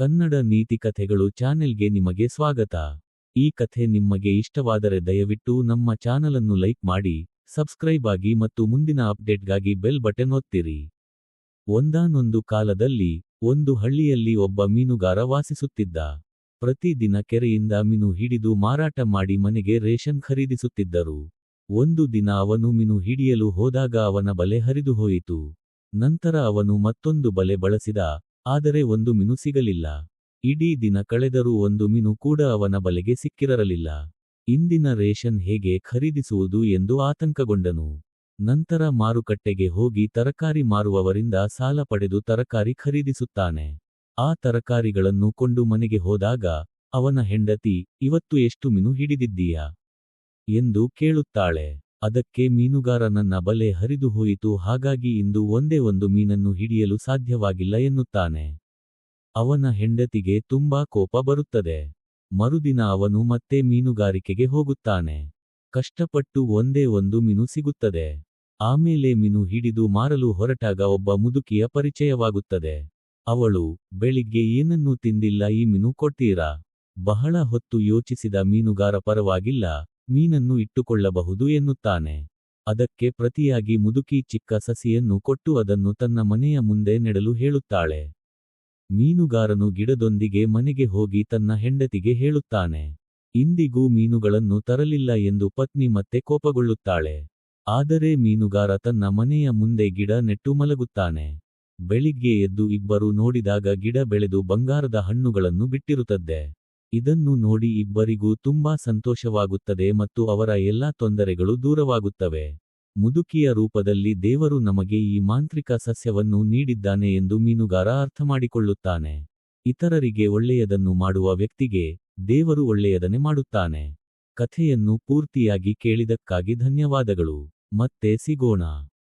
ಕನ್ನಡ ನೀತಿ ಕಥೆಗಳು ಚಾನೆಲ್ಗೆ ನಿಮಗೆ ಸ್ವಾಗತ. ಈ ಕಥೆ ನಿಮಗೆ ಇಷ್ಟವಾದರೆ ದಯವಿಟ್ಟು ನಮ್ಮ ಚಾನಲನ್ನು ಲೈಕ್ ಮಾಡಿ, ಸಬ್ಸ್ಕ್ರೈಬ್ ಆಗಿ ಮತ್ತು ಮುಂದಿನ ಅಪ್ಡೇಟ್ಗಾಗಿ ಬೆಲ್ ಬಟನ್ ಒತ್ತಿರಿ. ಒಂದಾನೊಂದು ಕಾಲದಲ್ಲಿ ಒಂದು ಹಳ್ಳಿಯಲ್ಲಿ ಒಬ್ಬ ಮೀನುಗಾರ ವಾಸಿಸುತ್ತಿದ್ದ. ಪ್ರತಿದಿನ ಕೆರೆಯಿಂದ ಮೀನು ಹಿಡಿದು ಮಾರಾಟ ಮಾಡಿ ಮನೆಗೆ ರೇಷನ್ ಖರೀದಿಸುತ್ತಿದ್ದರು. ಒಂದು ದಿನ ಅವನು ಮೀನು ಹಿಡಿಯಲು ಹೋದಾಗ ಅವನ ಬಲೆ ಹರಿದು ಹೋಯಿತು. ನಂತರ ಅವನು ಮತ್ತೊಂದು ಬಲೆ ಬಳಸಿದ, ಆದರೆ ಒಂದು ಮೀನು ಸಿಗಲಿಲ್ಲ. ಇಡೀ ದಿನ ಕಳೆದರೂ ಒಂದು ಮೀನು ಕೂಡ ಅವನ ಬಲೆಗೆ ಸಿಕ್ಕಿರಲಿಲ್ಲ. ಇಂದಿನ ರೇಷನ್ ಹೇಗೆ ಖರೀದಿಸುವುದು ಎಂದು ಆತಂಕಗೊಂಡನು. ನಂತರ ಮಾರುಕಟ್ಟೆಗೆ ಹೋಗಿ ತರಕಾರಿ ಮಾರುವವರಿಂದ ಸಾಲ ಪಡೆದು ತರಕಾರಿ ಖರೀದಿಸುತ್ತಾನೆ. ಆ ತರಕಾರಿಗಳನ್ನು ಕೊಂಡು ಮನೆಗೆ ಹೋದಾಗ ಅವನ ಹೆಂಡತಿ, "ಇವತ್ತು ಎಷ್ಟು ಮೀನು ಹಿಡಿದಿದ್ದೀಯಾ?" ಎಂದು ಕೇಳುತ್ತಾಳೆ. ಅದಕ್ಕೆ ಮೀನುಗಾರ, "ನನ್ನ ಬಲೆ ಹರಿದು ಹೋಯಿತು, ಹಾಗಾಗಿ ಇಂದು ಒಂದೇ ಒಂದು ಮೀನನ್ನು ಹಿಡಿಯಲು ಸಾಧ್ಯವಾಗಿಲ್ಲ" ಎನ್ನುತ್ತಾನೆ. ಅವನ ಹೆಂಡತಿಗೆ ತುಂಬಾ ಕೋಪ ಬರುತ್ತದೆ. ಮರುದಿನ ಅವನು ಮತ್ತೆ ಮೀನುಗಾರಿಕೆಗೆ ಹೋಗುತ್ತಾನೆ. ಕಷ್ಟಪಟ್ಟು ಒಂದೇ ಒಂದು ಮೀನು ಸಿಗುತ್ತದೆ. ಆಮೇಲೆ ಮೀನು ಹಿಡಿದು ಮಾರಲು ಹೊರಟಾಗ ಒಬ್ಬ ಮುದುಕಿಯ ಪರಿಚಯವಾಗುತ್ತದೆ. ಅವಳು, "ಬೆಳಿಗ್ಗೆ ಏನನ್ನೂ ತಿಂದಿಲ್ಲ, ಈ ಮೀನು ಕೊಡ್ತೀರಾ?" ಬಹಳ ಹೊತ್ತು ಯೋಚಿಸಿದ ಮೀನುಗಾರ, "ಪರವಾಗಿಲ್ಲ, ಮೀನನ್ನು ಇಟ್ಟುಕೊಳ್ಳಬಹುದು" ಎನ್ನುತ್ತಾನೆ. ಅದಕ್ಕೆ ಪ್ರತಿಯಾಗಿ ಮುದುಕಿ ಚಿಕ್ಕ ಸಸಿಯನ್ನು ಕೊಟ್ಟು ಅದನ್ನು ತನ್ನ ಮನೆಯ ಮುಂದೆ ನೆಡಲು ಹೇಳುತ್ತಾಳೆ. ಮೀನುಗಾರನು ಗಿಡದೊಂದಿಗೆ ಮನೆಗೆ ಹೋಗಿ ತನ್ನ ಹೆಂಡತಿಗೆ ಹೇಳುತ್ತಾನೆ. ಇಂದಿಗೂ ಮೀನುಗಳನ್ನು ತರಲಿಲ್ಲ ಎಂದು ಪತ್ನಿ ಮತ್ತೆ ಕೋಪಗೊಳ್ಳುತ್ತಾಳೆ. ಆದರೆ ಮೀನುಗಾರ ತನ್ನ ಮನೆಯ ಮುಂದೆ ಗಿಡ ನೆಟ್ಟು ಮಲಗುತ್ತಾನೆ. ಬೆಳಿಗ್ಗೆ ಎದ್ದು ಇಬ್ಬರು ನೋಡಿದಾಗ ಗಿಡ ಬೆಳೆದು ಬಂಗಾರದ ಹಣ್ಣುಗಳನ್ನು ಬಿಟ್ಟಿರುತ್ತದೆ. ಇದನ್ನು ನೋಡಿ ಇಬ್ಬರಿಗೂ ತುಂಬಾ ಸಂತೋಷವಾಗುತ್ತದೆ ಮತ್ತು ಅವರ ಎಲ್ಲಾ ತೊಂದರೆಗಳು ದೂರವಾಗುತ್ತವೆ. ಮುದುಕಿಯ ರೂಪದಲ್ಲಿ ದೇವರು ನಮಗೆ ಈ ಮಾಂತ್ರಿಕ ಸಸ್ಯವನ್ನು ನೀಡಿದ್ದಾನೆ ಎಂದು ಮೀನುಗಾರ ಅರ್ಥಮಾಡಿಕೊಳ್ಳುತ್ತಾನೆ. ಇತರರಿಗೆ ಒಳ್ಳೆಯದನ್ನು ಮಾಡುವ ವ್ಯಕ್ತಿಗೆ ದೇವರು ಒಳ್ಳೆಯದನ್ನೇ ಮಾಡುತ್ತಾನೆ. ಕಥೆಯನ್ನು ಪೂರ್ತಿಯಾಗಿ ಕೇಳಿದಕ್ಕಾಗಿ ಧನ್ಯವಾದಗಳು. ಮತ್ತೆ ಸಿಗೋಣ.